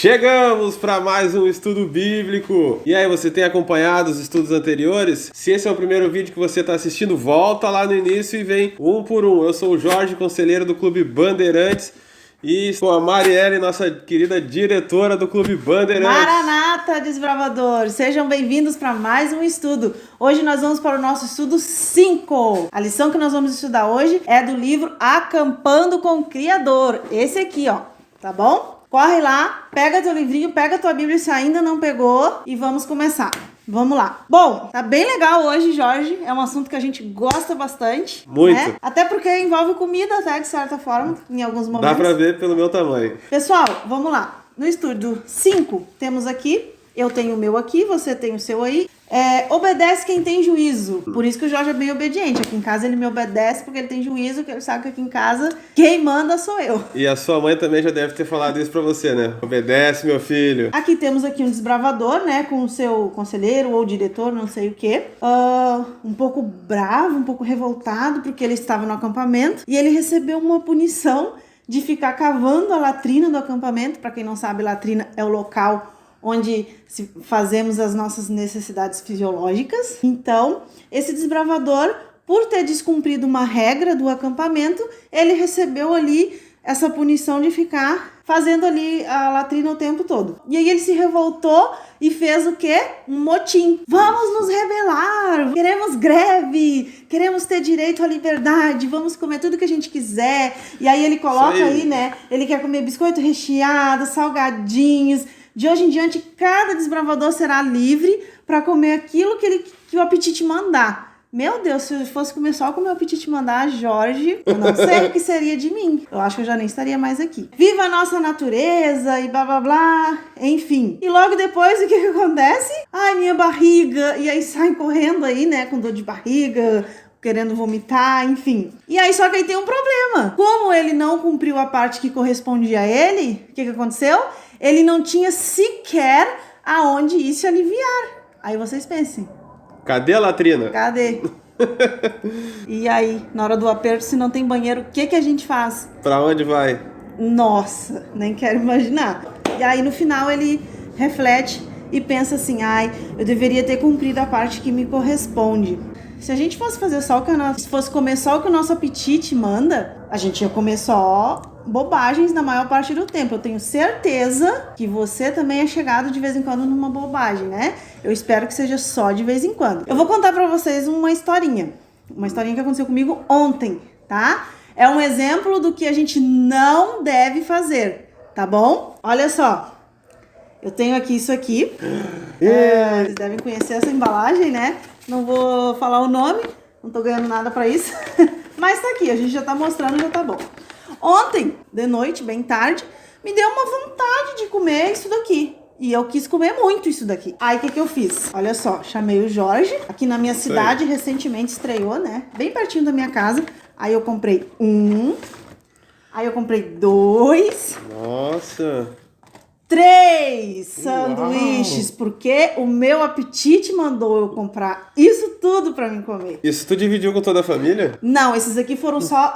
Chegamos para mais um estudo bíblico. E aí, você tem acompanhado os estudos anteriores? Se esse é o primeiro vídeo que você está assistindo, volta lá no início e vem um por um. Eu sou o Jorge, conselheiro do Clube Bandeirantes, e estou com a Marielle, nossa querida diretora do Clube Bandeirantes. Maranata, desbravadores! Sejam bem-vindos para mais um estudo. Hoje nós vamos para o nosso estudo 5. A lição que nós vamos estudar hoje é do livro Acampando com o Criador. Esse aqui, ó, tá bom? Corre lá, pega teu livrinho, pega tua Bíblia se ainda não pegou e vamos começar. Vamos lá. Bom, tá bem legal hoje, Jorge. É um assunto que a gente gosta bastante. Muito. Né? Até porque envolve comida, até de certa forma, em alguns momentos. Dá pra ver pelo meu tamanho. Pessoal, vamos lá. No estudo 5, temos aqui, eu tenho o meu aqui, você tem o seu aí. Obedece quem tem juízo. Por isso que o Jorge é bem obediente. Aqui em casa ele me obedece porque ele tem juízo, porque ele sabe que aqui em casa quem manda sou eu. E a sua mãe também já deve ter falado isso pra você, né? Obedece, meu filho. Aqui temos aqui um desbravador, né? Com o seu conselheiro ou diretor, não sei o quê. Um pouco bravo, um pouco revoltado, porque ele estava no acampamento. E ele recebeu uma punição de ficar cavando a latrina do acampamento. Para quem não sabe, latrina é o local onde fazemos as nossas necessidades fisiológicas. Então, esse desbravador, por ter descumprido uma regra do acampamento, ele recebeu ali essa punição de ficar fazendo ali a latrina o tempo todo. E aí ele se revoltou e fez o quê? Um motim. Vamos nos rebelar, queremos greve, queremos ter direito à liberdade, vamos comer tudo que a gente quiser. E aí ele coloca aí, né? Ele quer comer biscoito recheado, salgadinhos. De hoje em diante, cada desbravador será livre para comer aquilo que o apetite mandar. Meu Deus, se eu fosse comer só com o meu apetite mandar, Jorge, eu não sei o que seria de mim. Eu acho que eu já nem estaria mais aqui. Viva a nossa natureza e blá blá blá, enfim. E logo depois, o que acontece? Ai, minha barriga. E aí saem correndo aí, né, com dor de barriga, querendo vomitar, enfim. E aí, só que aí tem um problema. Como ele não cumpriu a parte que correspondia a ele, o que aconteceu? Ele não tinha sequer aonde ir se aliviar. Aí vocês pensem. Cadê a latrina? Cadê? E aí, na hora do aperto, se não tem banheiro, o que a gente faz? Pra onde vai? Nossa, nem quero imaginar. E aí, no final, ele reflete e pensa assim, ai, eu deveria ter cumprido a parte que me corresponde. Se a gente fosse fazer só o que fosse comer só o que o nosso apetite manda, a gente ia comer só bobagens na maior parte do tempo. Eu tenho certeza que você também é chegado de vez em quando numa bobagem, né? Eu espero que seja só de vez em quando. Eu vou contar pra vocês uma historinha que aconteceu comigo ontem, tá? É um exemplo do que a gente não deve fazer, tá bom? Olha só, eu tenho aqui isso aqui. Vocês devem conhecer essa embalagem, né? Não vou falar o nome, não tô ganhando nada pra isso. Mas tá aqui, a gente já tá mostrando, já tá bom. Ontem, de noite, bem tarde, me deu uma vontade de comer isso daqui. E eu quis comer muito isso daqui. Aí, o que eu fiz? Olha só, chamei o Jorge. Aqui na minha cidade, recentemente estreou, né? Bem pertinho da minha casa. Aí eu comprei um. Aí eu comprei 2. Nossa! 3 sanduíches, porque o meu apetite mandou eu comprar isso tudo pra mim comer. Isso tu dividiu com toda a família? Não, esses aqui foram só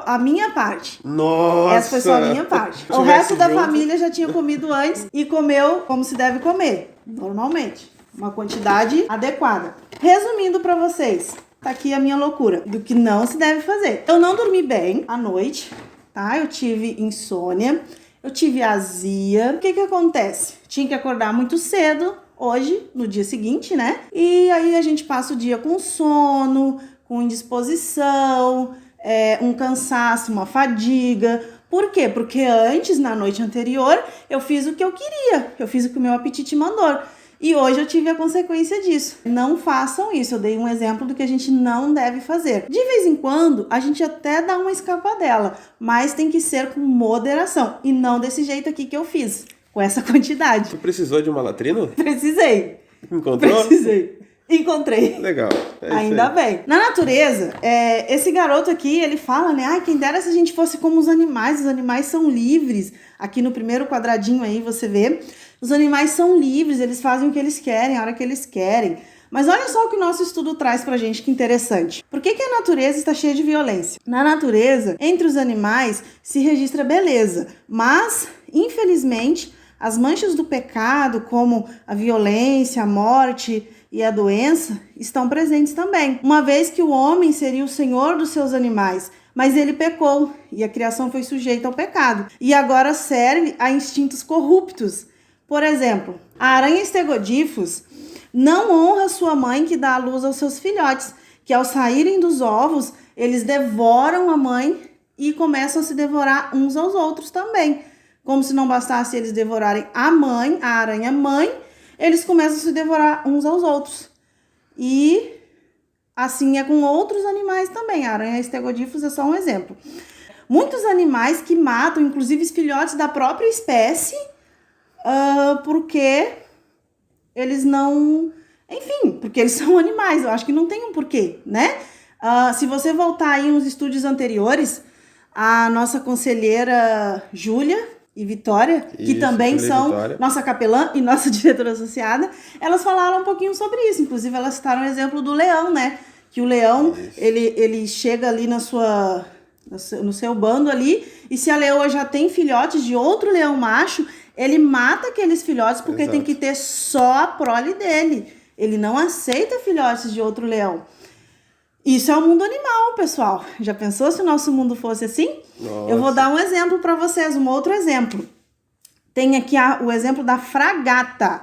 a minha parte. Nossa! Essa foi só a minha parte. O resto da família já tinha comido antes e comeu como se deve comer, normalmente. Uma quantidade adequada. Resumindo pra vocês, tá aqui a minha loucura do que não se deve fazer. Eu não dormi bem à noite, tá? Eu tive insônia. Eu tive azia. O que acontece? Tinha que acordar muito cedo, hoje, no dia seguinte, né? E aí a gente passa o dia com sono, com indisposição, um cansaço, uma fadiga. Por quê? Porque antes, na noite anterior, eu fiz o que eu queria. Eu fiz o que o meu apetite mandou. E hoje eu tive a consequência disso. Não façam isso. Eu dei um exemplo do que a gente não deve fazer. De vez em quando, a gente até dá uma escapadela, mas tem que ser com moderação. E não desse jeito aqui que eu fiz, com essa quantidade. Tu precisou de uma latrina? Precisei. Encontrou? Precisei. Encontrei. Legal. Ainda bem. Na natureza, esse garoto aqui, ele fala, né? Ai, quem dera se a gente fosse como os animais são livres. Aqui no primeiro quadradinho aí, você vê. Os animais são livres, eles fazem o que eles querem, a hora que eles querem. Mas olha só o que o nosso estudo traz pra gente, que interessante. Por que a natureza está cheia de violência? Na natureza, entre os animais, se registra beleza. Mas, infelizmente, as manchas do pecado, como a violência, a morte e a doença, estão presentes também. Uma vez que o homem seria o senhor dos seus animais, mas ele pecou e a criação foi sujeita ao pecado. E agora serve a instintos corruptos. Por exemplo, a aranha Stegodifus não honra sua mãe que dá à luz aos seus filhotes, que ao saírem dos ovos, eles devoram a mãe e começam a se devorar uns aos outros também. Como se não bastasse eles devorarem a mãe, a aranha mãe, eles começam a se devorar uns aos outros. E assim é com outros animais também. A aranha Stegodifus é só um exemplo. Muitos animais que matam, inclusive os filhotes da própria espécie, porque eles não... Enfim, porque eles são animais. Eu acho que não tem um porquê, né? Se você voltar aí uns estúdios anteriores, a nossa conselheira Júlia e Vitória, que também são nossa capelã e nossa diretora associada, elas falaram um pouquinho sobre isso. Inclusive, elas citaram o exemplo do leão, né? Que o leão, ele chega ali no seu bando ali, e se a leoa já tem filhotes de outro leão macho, ele mata aqueles filhotes porque tem que ter só a prole dele. Ele não aceita filhotes de outro leão. Isso é o mundo animal, pessoal. Já pensou se o nosso mundo fosse assim? Nossa. Eu vou dar um exemplo para vocês, um outro exemplo. Tem aqui o exemplo da fragata.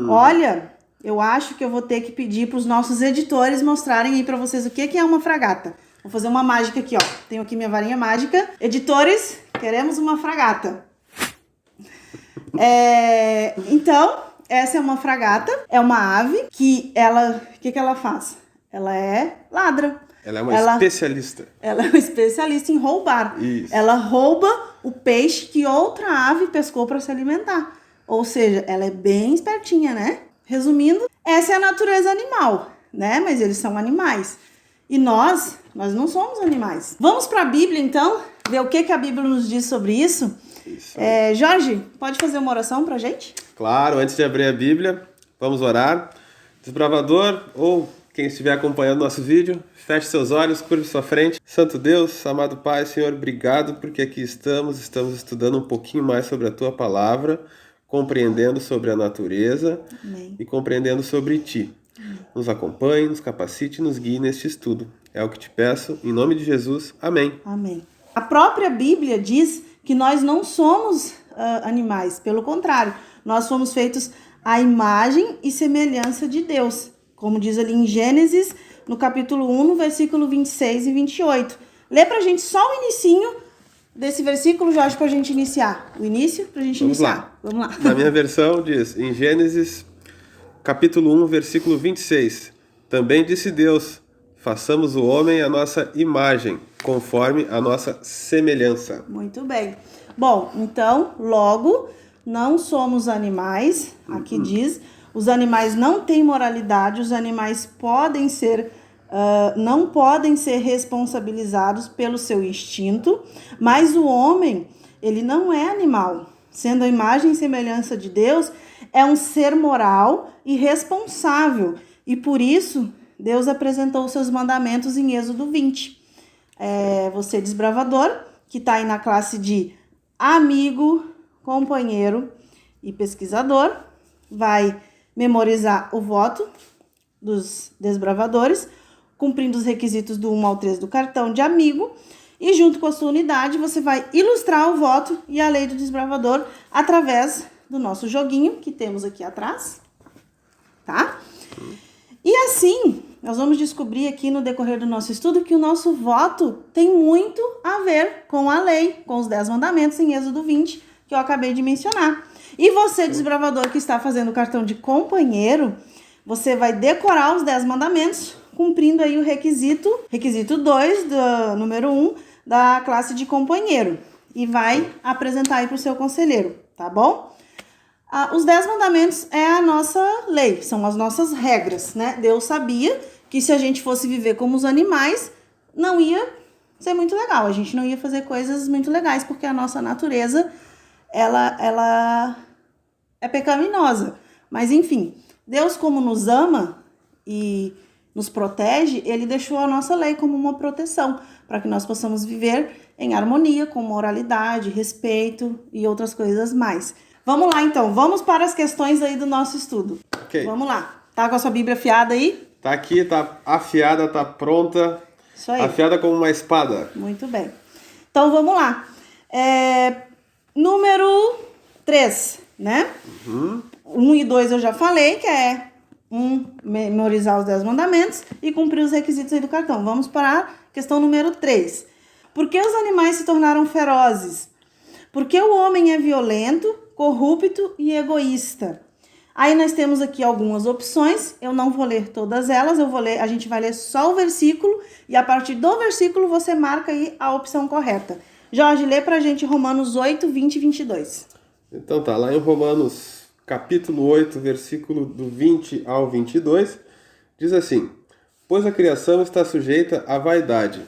Olha, eu acho que eu vou ter que pedir para os nossos editores mostrarem aí para vocês o que é uma fragata. Vou fazer uma mágica aqui, ó. Tenho aqui minha varinha mágica. Editores, queremos uma fragata. Então, essa é uma fragata. É uma ave que ela... O que ela faz? Ela ladra. Ela é uma especialista. Ela é uma especialista em roubar. Isso. Ela rouba o peixe que outra ave pescou para se alimentar. Ou seja, ela é bem espertinha, né? Resumindo, essa é a natureza animal, né? Mas eles são animais. E nós não somos animais. Vamos para a Bíblia, então, ver o que a Bíblia nos diz sobre isso. Jorge, pode fazer uma oração para a gente? Claro, antes de abrir a Bíblia, vamos orar. Desbravador, ou quem estiver acompanhando nosso vídeo, feche seus olhos, curve sua frente. Santo Deus, amado Pai, Senhor, obrigado porque aqui estamos estudando um pouquinho mais sobre a Tua Palavra, compreendendo sobre a natureza. Amém. E compreendendo sobre Ti. Amém. Nos acompanhe, nos capacite e nos guie neste estudo. É o que te peço, em nome de Jesus. Amém. Amém. A própria Bíblia diz que nós não somos animais, pelo contrário, nós fomos feitos à imagem e semelhança de Deus. Como diz ali em Gênesis, no capítulo 1, no versículo 26 e 28. Lê pra gente só o inicinho desse versículo, Jorge, pra gente iniciar. O início pra gente iniciar. Vamos lá. Na minha versão diz, em Gênesis, capítulo 1, versículo 26. Também disse Deus, façamos o homem à nossa imagem, conforme a nossa semelhança. Muito bem. Bom, então, logo, não somos animais, aqui diz... Os animais não têm moralidade, os animais não podem ser responsabilizados pelo seu instinto, mas o homem, ele não é animal. Sendo a imagem e semelhança de Deus, é um ser moral e responsável. E por isso, Deus apresentou os seus mandamentos em Êxodo 20. Você, desbravador, que está aí na classe de amigo, companheiro e pesquisador, vai memorizar o voto dos desbravadores, cumprindo os requisitos do 1 ao 3 do cartão de amigo, e junto com a sua unidade você vai ilustrar o voto e a lei do desbravador através do nosso joguinho que temos aqui atrás, tá? E assim, nós vamos descobrir aqui no decorrer do nosso estudo que o nosso voto tem muito a ver com a lei, com os 10 mandamentos em Êxodo 20, que eu acabei de mencionar. E você, desbravador, que está fazendo o cartão de companheiro, você vai decorar os 10 mandamentos, cumprindo aí o requisito 2, do número 1, da classe de companheiro. E vai apresentar aí para o seu conselheiro, tá bom? Os 10 mandamentos é a nossa lei, são as nossas regras, né? Deus sabia que se a gente fosse viver como os animais, não ia ser muito legal. A gente não ia fazer coisas muito legais, porque a nossa natureza, ela é pecaminosa. Mas enfim, Deus, como nos ama e nos protege, ele deixou a nossa lei como uma proteção, para que nós possamos viver em harmonia, com moralidade, respeito e outras coisas mais. Vamos lá, então. Vamos para as questões aí do nosso estudo. Ok. Vamos lá. Tá com a sua Bíblia afiada aí? Tá aqui, tá afiada, tá pronta. Isso aí. Afiada como uma espada. Muito bem. Então, vamos lá. Número 3, né? 1 e 2 eu já falei, que é memorizar os 10 mandamentos e cumprir os requisitos aí do cartão. Vamos para a questão número 3. Por que os animais se tornaram ferozes? Porque o homem é violento, corrupto e egoísta. Aí nós temos aqui algumas opções, eu não vou ler todas elas, a gente vai ler só o versículo e a partir do versículo você marca aí a opção correta. Jorge, lê pra gente Romanos 8, 20 e 22. Então tá, lá em Romanos capítulo 8, versículo do 20 ao 22, diz assim: Pois a criação está sujeita à vaidade,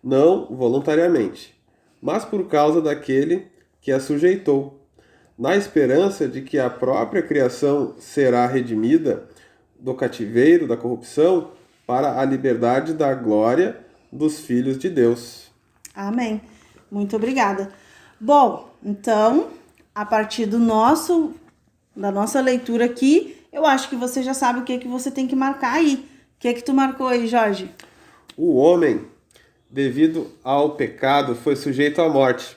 não voluntariamente, mas por causa daquele que a sujeitou, na esperança de que a própria criação será redimida do cativeiro da corrupção para a liberdade da glória dos filhos de Deus. Amém. Muito obrigada. Bom, então, a partir da nossa leitura aqui, eu acho que você já sabe o que você tem que marcar aí. O que tu marcou aí, Jorge? O homem, devido ao pecado, foi sujeito à morte.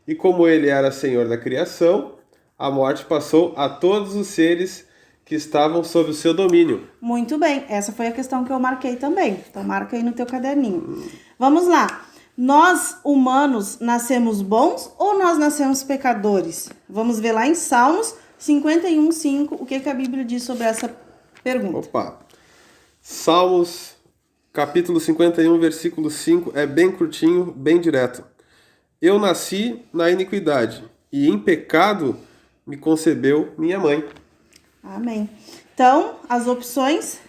E como ele era senhor da criação, a morte passou a todos os seres que estavam sob o seu domínio. Muito bem, essa foi a questão que eu marquei também. Então marca aí no teu caderninho. Vamos lá. Nós, humanos, nascemos bons ou nós nascemos pecadores? Vamos ver lá em Salmos 51, 5, o que a Bíblia diz sobre essa pergunta. Opa! Salmos, capítulo 51, versículo 5, é bem curtinho, bem direto. Eu nasci na iniquidade, e em pecado me concebeu minha mãe. Amém. Então, as opções,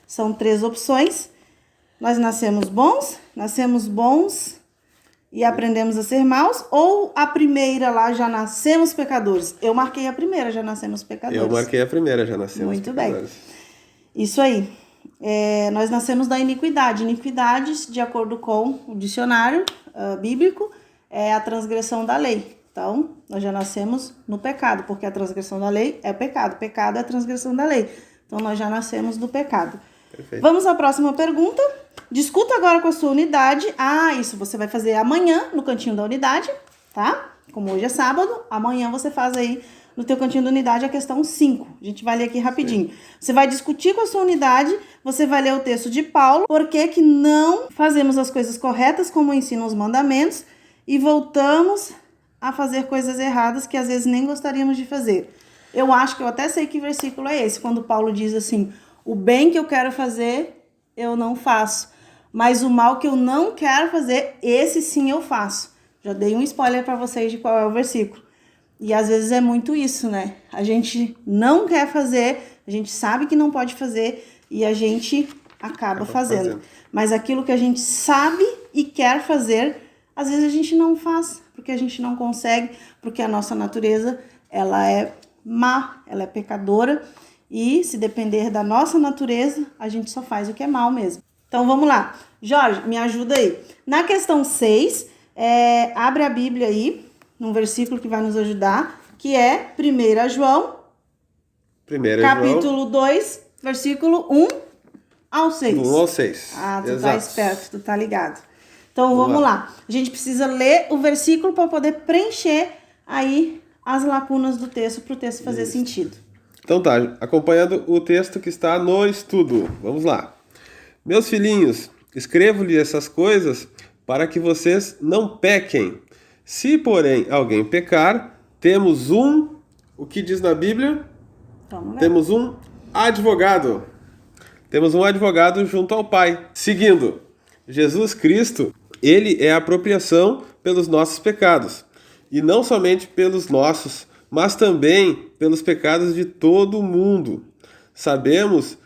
são 3 opções. Nós nascemos bons e aprendemos a ser maus, ou a primeira lá, já nascemos pecadores? Eu marquei a primeira, já nascemos pecadores. Eu marquei a primeira, já nascemos pecadores. Muito bem. Isso aí. Nós nascemos da iniquidade. Iniquidades, de acordo com o dicionário bíblico, é a transgressão da lei. Então, nós já nascemos no pecado, porque a transgressão da lei é pecado. Pecado é a transgressão da lei. Então, nós já nascemos do pecado. Perfeito. Vamos à próxima pergunta. Discuta agora com a sua unidade. Isso você vai fazer amanhã no cantinho da unidade, tá? Como hoje é sábado, amanhã você faz aí no teu cantinho da unidade a questão 5. A gente vai ler aqui rapidinho. Sim. Você vai discutir com a sua unidade, você vai ler o texto de Paulo, por que não fazemos as coisas corretas como ensinam os mandamentos e voltamos a fazer coisas erradas que às vezes nem gostaríamos de fazer. Eu acho que eu até sei que versículo é esse, quando Paulo diz assim: o bem que eu quero fazer, eu não faço, mas o mal que eu não quero fazer, esse sim eu faço. Já dei um spoiler para vocês de qual é o versículo. E às vezes é muito isso, né? A gente não quer fazer, a gente sabe que não pode fazer e a gente acaba fazendo. Mas aquilo que a gente sabe e quer fazer, às vezes a gente não faz, porque a gente não consegue, porque a nossa natureza, ela é má, ela é pecadora, e se depender da nossa natureza, a gente só faz o que é mal mesmo. Então vamos lá. Jorge, me ajuda aí. Na questão 6, abre a Bíblia aí, num versículo que vai nos ajudar, que é 1 João, capítulo 2, versículo 1 ao 6. 1 ao 6. Tu Exato. Tá esperto, tu tá ligado. Então vamos lá. A gente precisa ler o versículo para poder preencher aí as lacunas do texto, para o texto fazer sentido. Então tá, acompanhando o texto que está no estudo. Vamos lá. Meus filhinhos, escrevo-lhes essas coisas para que vocês não pequem. Se, porém, alguém pecar, temos o que diz na Bíblia? Temos um advogado. Temos um advogado junto ao Pai. Seguindo, Jesus Cristo, ele é a apropriação pelos nossos pecados. E não somente pelos nossos, mas também pelos pecados de todo o mundo. Sabemos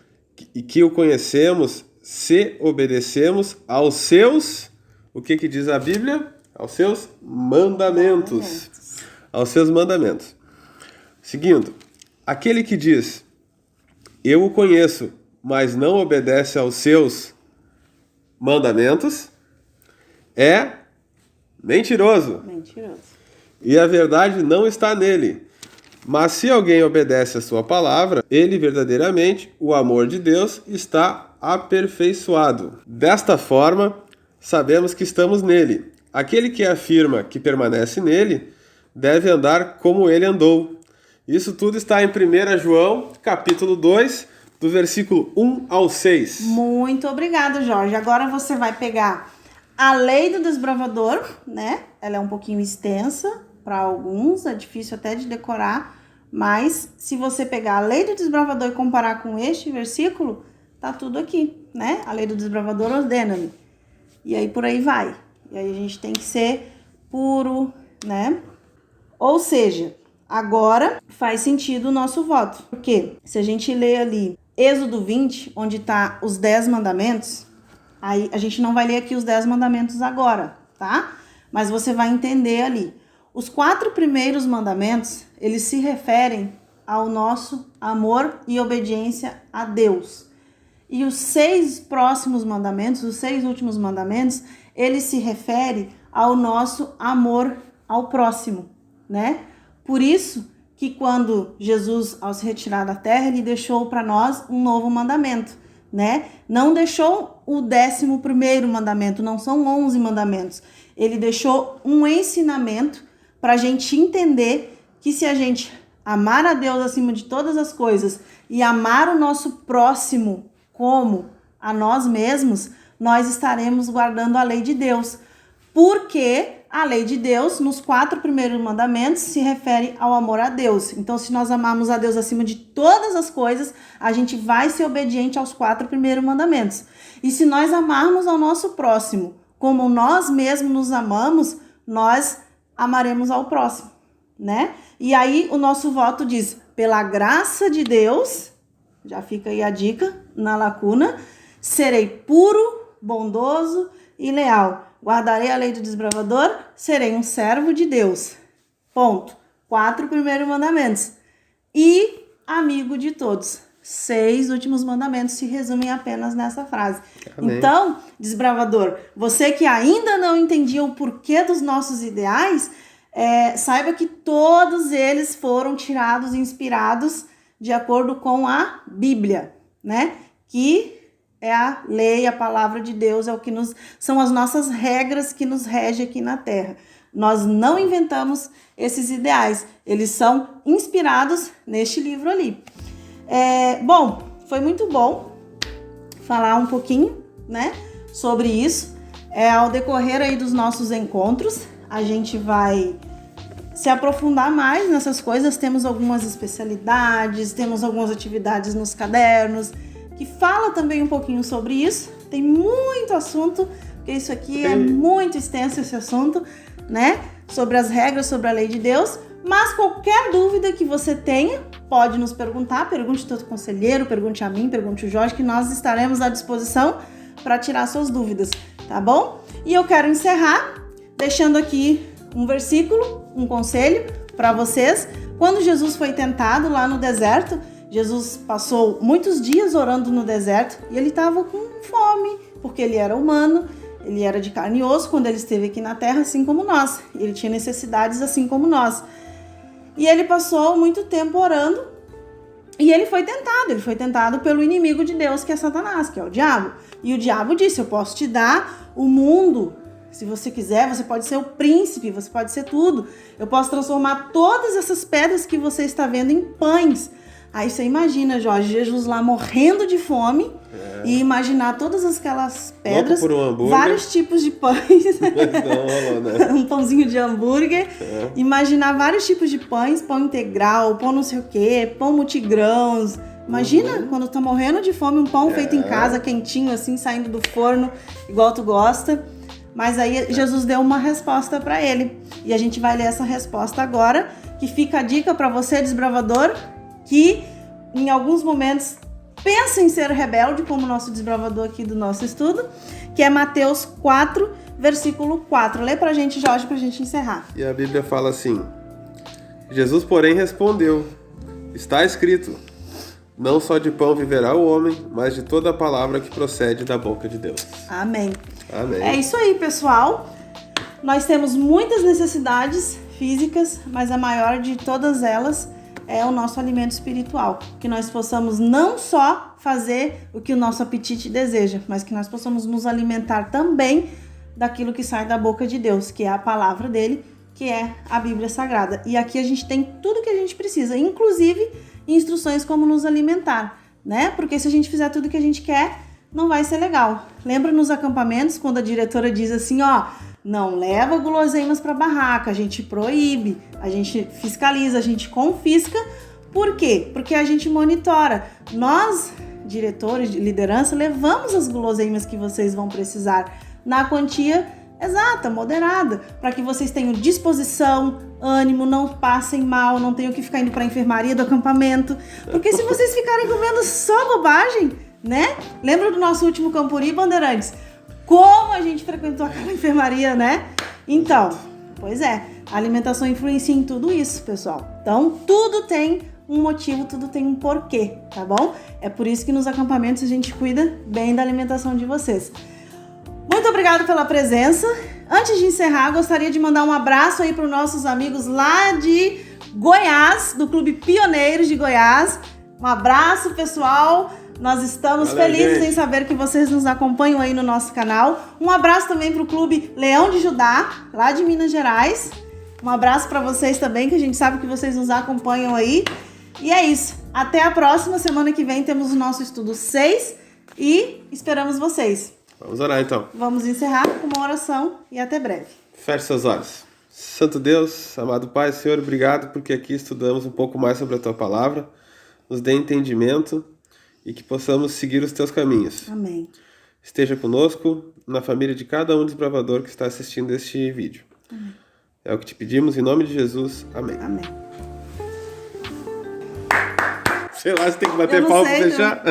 que o conhecemos se obedecemos aos seus, o que diz a Bíblia? Aos seus mandamentos. Aos seus mandamentos. Seguindo, aquele que diz, eu o conheço, mas não obedece aos seus mandamentos, é mentiroso. e a verdade não está nele. Mas se alguém obedece a sua palavra, ele verdadeiramente, o amor de Deus, está aperfeiçoado. Desta forma, sabemos que estamos nele. Aquele que afirma que permanece nele, deve andar como ele andou. Isso tudo está em 1 João, capítulo 2, do versículo 1 ao 6. Muito obrigada, Jorge. Agora você vai pegar a lei do desbravador, né? Ela é um pouquinho extensa para alguns, é difícil até de decorar, mas se você pegar a lei do desbravador e comparar com este versículo, tá tudo aqui, né? A lei do desbravador ordena-me. E aí por aí vai. E aí a gente tem que ser puro, né? Ou seja, agora faz sentido o nosso voto. Porque se a gente lê ali Êxodo 20, onde tá os 10 mandamentos, aí a gente não vai ler aqui os 10 mandamentos agora, tá? Mas você vai entender ali. Os 4 primeiros mandamentos, eles se referem ao nosso amor e obediência a Deus. E os 6 próximos mandamentos, os 6 últimos mandamentos, eles se referem ao nosso amor ao próximo, né? Por isso que quando Jesus, ao se retirar da terra, ele deixou para nós um novo mandamento, né? Não deixou o 11º mandamento, não são 11 mandamentos. Ele deixou um ensinamento para a gente entender que se a gente amar a Deus acima de todas as coisas e amar o nosso próximo como a nós mesmos, nós estaremos guardando a lei de Deus. Porque a lei de Deus, nos 4 primeiros mandamentos, se refere ao amor a Deus. Então, se nós amarmos a Deus acima de todas as coisas, a gente vai ser obediente aos 4 primeiros mandamentos. E se nós amarmos ao nosso próximo como nós mesmos nos amamos, nós amaremos ao próximo, né? E aí o nosso voto diz, pela graça de Deus, já fica aí a dica na lacuna, serei puro, bondoso e leal. Guardarei a lei do desbravador, serei um servo de Deus. Ponto. 4 primeiros mandamentos. E amigo de todos. 6 últimos mandamentos se resumem apenas nessa frase. Amém. Então, desbravador, você que ainda não entendia o porquê dos nossos ideais, saiba que todos eles foram tirados e inspirados de acordo com a Bíblia, né? Que é a lei, a palavra de Deus, são as nossas regras que nos regem aqui na Terra. Nós não inventamos esses ideais, eles são inspirados neste livro ali. Bom, foi muito bom falar um pouquinho, né, sobre isso. Ao decorrer aí dos nossos encontros, a gente vai se aprofundar mais nessas coisas. Temos algumas especialidades, temos algumas atividades nos cadernos, que fala também um pouquinho sobre isso. Tem muito assunto, porque isso aqui é muito extenso, esse assunto, né? Sobre as regras, sobre a lei de Deus. Mas qualquer dúvida que você tenha, pode nos perguntar. Pergunte ao teu conselheiro, pergunte a mim, pergunte ao Jorge, que nós estaremos à disposição para tirar suas dúvidas, tá bom? E eu quero encerrar deixando aqui um versículo, um conselho para vocês. Quando Jesus foi tentado lá no deserto, Jesus passou muitos dias orando no deserto e ele estava com fome, porque ele era humano, ele era de carne e osso quando ele esteve aqui na terra, assim como nós. Ele tinha necessidades assim como nós. E ele passou muito tempo orando e ele foi tentado pelo inimigo de Deus, que é Satanás, que é o diabo. E o diabo disse, eu posso te dar o mundo, se você quiser, você pode ser o príncipe, você pode ser tudo. Eu posso transformar todas essas pedras que você está vendo em pães. Aí você imagina, Jorge, Jesus lá morrendo de fome e imaginar todas aquelas pedras, vários tipos de pães, não, um pãozinho de hambúrguer, imaginar vários tipos de pães, pão integral, pão não sei o quê, pão multigrãos. Imagina quando tá morrendo de fome, um pão feito em casa, quentinho assim, saindo do forno, igual tu gosta. Mas aí Jesus deu uma resposta para ele. E a gente vai ler essa resposta agora, que fica a dica para você, desbravador, que em alguns momentos pensa em ser rebelde, como o nosso desbravador aqui do nosso estudo, que é Mateus 4, versículo 4. Lê pra gente, Jorge, pra gente encerrar. E a Bíblia fala assim: Jesus, porém, respondeu: está escrito, não só de pão viverá o homem, mas de toda a palavra que procede da boca de Deus. Amém. Amém. É isso aí, pessoal. Nós temos muitas necessidades físicas, mas a maior de todas elas é o nosso alimento espiritual. Que nós possamos não só fazer o que o nosso apetite deseja, mas que nós possamos nos alimentar também daquilo que sai da boca de Deus, que é a palavra dele, que é a Bíblia Sagrada. E aqui a gente tem tudo que a gente precisa, inclusive instruções como nos alimentar, né? Porque se a gente fizer tudo que a gente quer, não vai ser legal. Lembra nos acampamentos, quando a diretora diz assim, ó, não leva guloseimas para barraca, a gente proíbe, a gente fiscaliza, a gente confisca. Por quê? Porque a gente monitora. Nós, diretores de liderança, levamos as guloseimas que vocês vão precisar na quantia exata, moderada, para que vocês tenham disposição, ânimo, não passem mal, não tenham que ficar indo para a enfermaria do acampamento. Porque se vocês ficarem comendo só bobagem, né? Lembra do nosso último Campuri, Bandeirantes? Como a gente frequentou aquela enfermaria, né? Então, pois é, a alimentação influencia em tudo isso, pessoal. Então, tudo tem um motivo, tudo tem um porquê, tá bom? É por isso que nos acampamentos a gente cuida bem da alimentação de vocês. Muito obrigada pela presença. Antes de encerrar, gostaria de mandar um abraço aí para os nossos amigos lá de Goiás, do Clube Pioneiros de Goiás. Um abraço, pessoal. Nós estamos felizes em saber que vocês nos acompanham aí no nosso canal. Um abraço também para o Clube Leão de Judá, lá de Minas Gerais. Um abraço para vocês também, que a gente sabe que vocês nos acompanham aí. E é isso. Até a próxima. Semana que vem temos o nosso estudo 6 e esperamos vocês. Vamos orar então. Vamos encerrar com uma oração e até breve. Feche seus olhos. Santo Deus, amado Pai, Senhor, obrigado porque aqui estudamos um pouco mais sobre a Tua Palavra. Nos dê entendimento e que possamos seguir os Teus caminhos. Amém. Esteja conosco na família de cada um desbravador que está assistindo este vídeo. Amém. É o que te pedimos em nome de Jesus. Amém. Amém. Sei lá se tem que bater palma para fechar.